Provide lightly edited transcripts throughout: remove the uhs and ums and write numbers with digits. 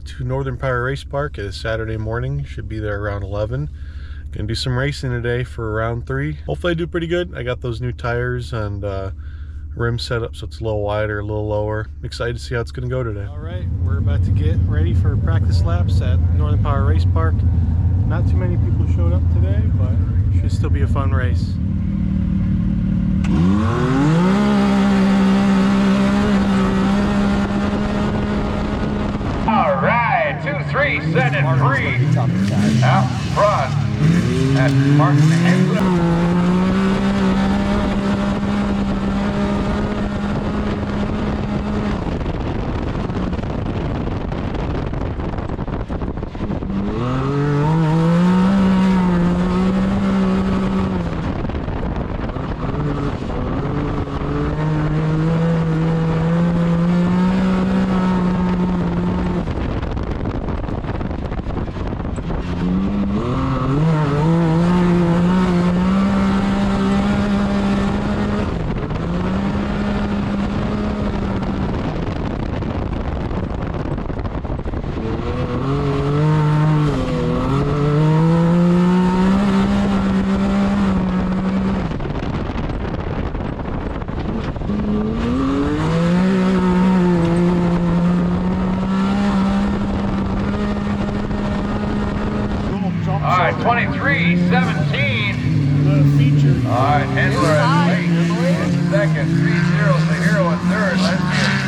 to Northern Power Race Park. It is Saturday morning. Should be there around 11. Gonna do some racing today for round 3. Hopefully I do pretty good. I got those new tires and rim set up so it's a little wider, a little lower. I'm excited to see how it's gonna go today. All right, we're about to get ready for practice laps at Northern Power Race Park. Not too many people showed up today, but it should still be a fun race. All right, 2, 3, set it free. Out front at Sportsman. All right, 23, 17. All right, Hendler at late in second, 3-0 to Hero in third. Let's see it.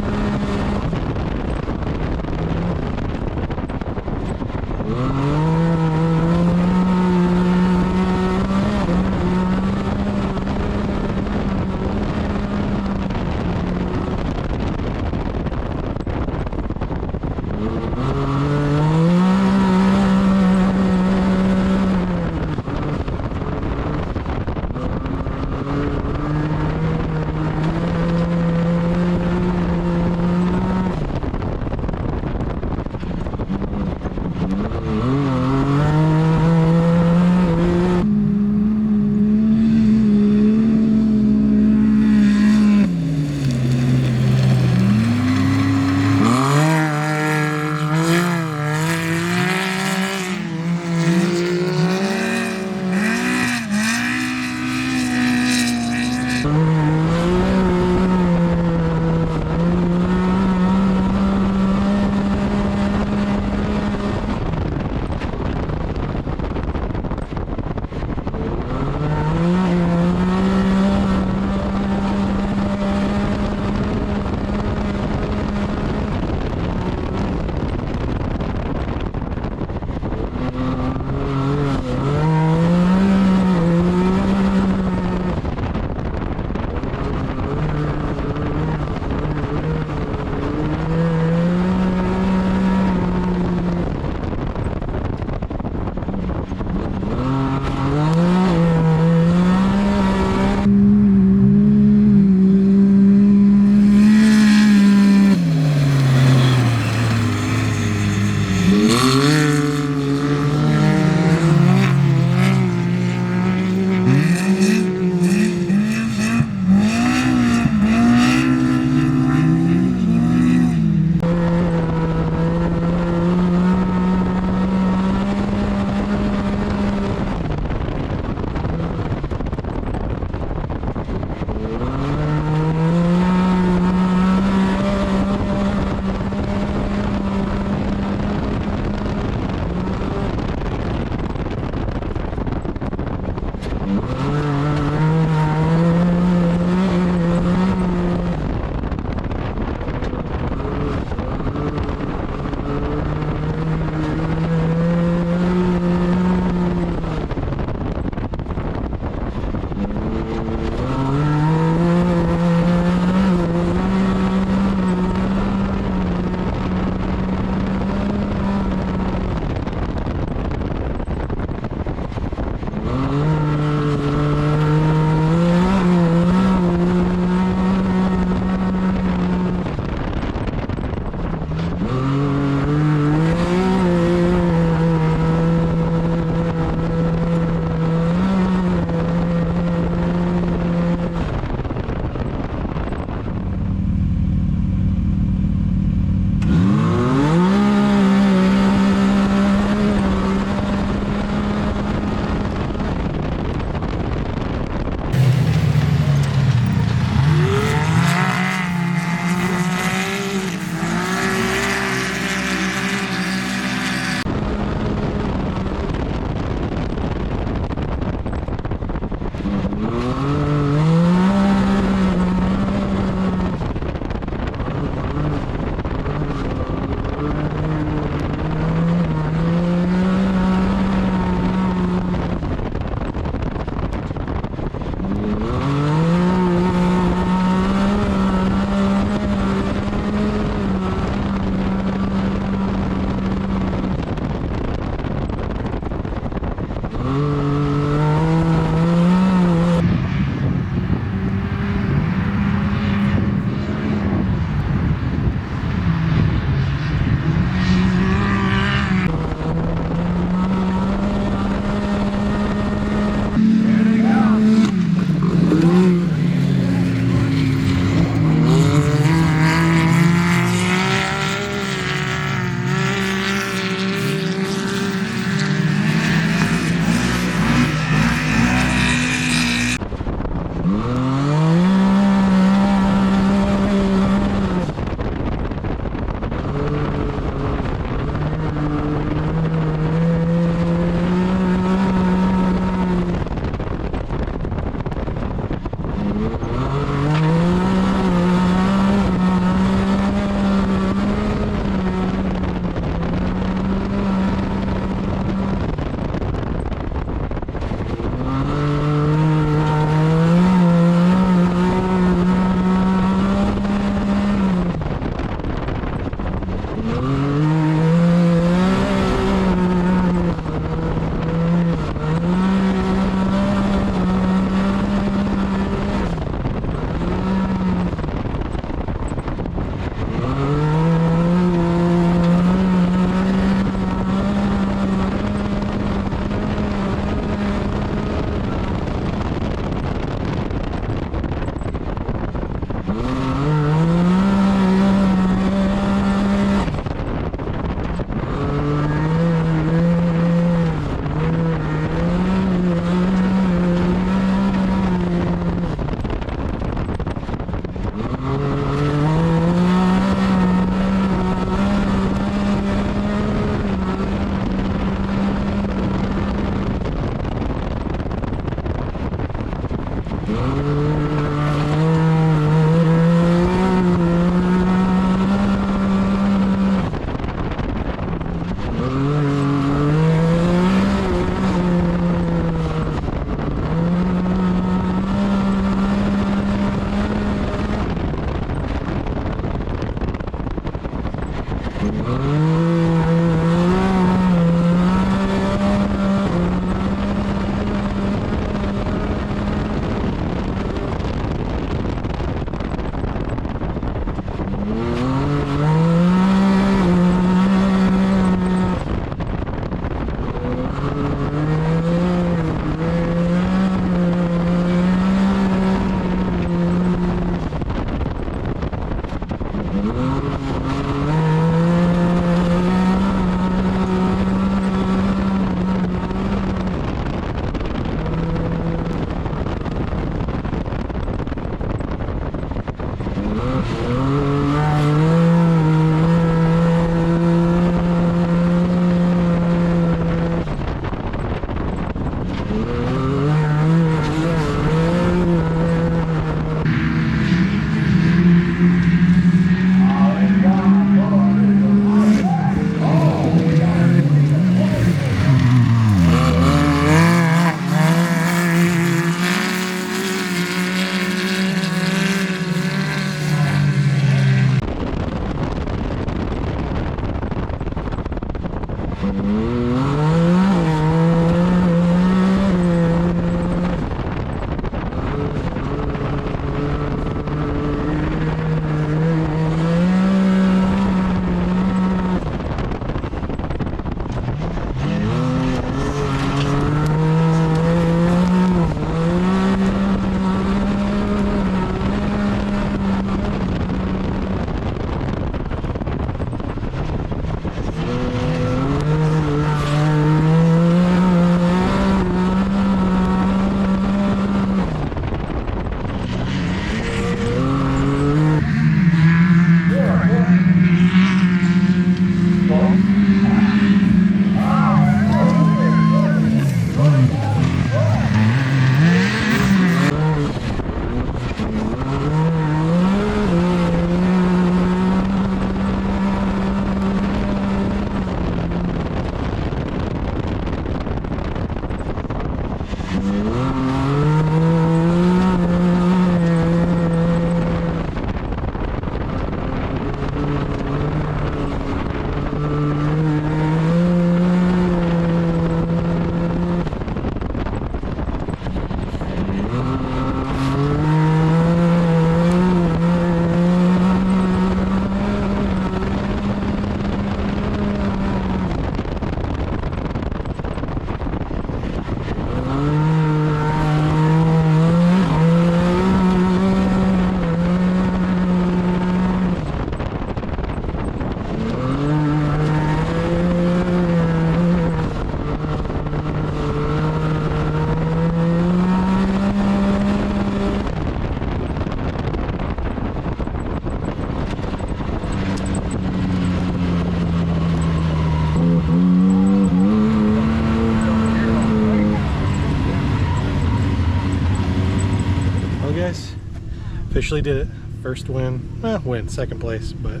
Officially did it. First win. Win, second place, but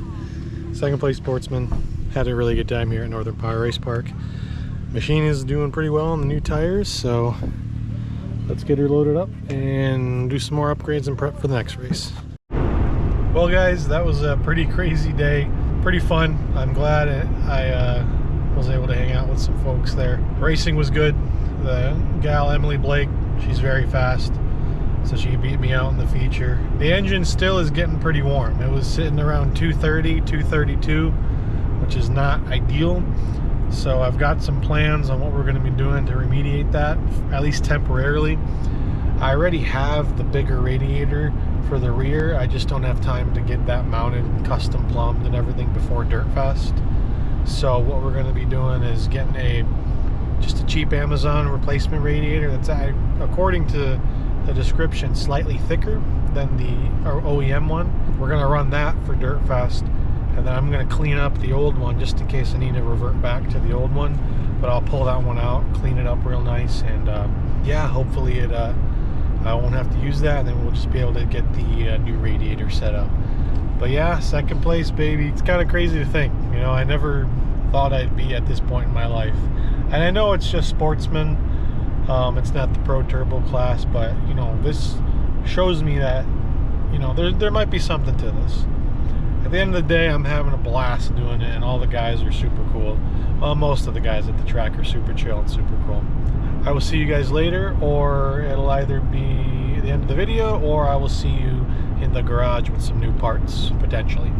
second place Sportsman. Had a really good time here at Northern Power Race Park. Machine is doing pretty well on the new tires, so let's get her loaded up and do some more upgrades and prep for the next race. Well guys, that was a pretty crazy day. Pretty fun. I'm glad I was able to hang out with some folks there. Racing was good. The gal, Emily Blake, she's very fast, so she beat me out in the feature. The engine still is getting pretty warm. It was sitting around 230, 232, which is not ideal. So I've got some plans on what we're going to be doing to remediate that, at least temporarily. I already have the bigger radiator for the rear. I just don't have time to get that mounted and custom plumbed and everything before Dirtfest. So what we're going to be doing is getting just a cheap Amazon replacement radiator that's, according to the description, slightly thicker than the OEM one. We're going to run that for Dirtfest. And then I'm going to clean up the old one just in case I need to revert back to the old one. But I'll pull that one out, clean it up real nice, and yeah, hopefully I won't have to use that, and then we'll just be able to get the new radiator set up. But yeah, second place, baby. It's kind of crazy to think. You know, I never thought I'd be at this point in my life. And I know it's just Sportsman. It's not the Pro Turbo class, but you know, this shows me that, you know, there might be something to this. At the end of the day, I'm having a blast doing it, and all the guys are super cool. Well, most of the guys at the track are super chill and super cool. I will see you guys later, or it'll either be the end of the video, or I will see you in the garage with some new parts, potentially.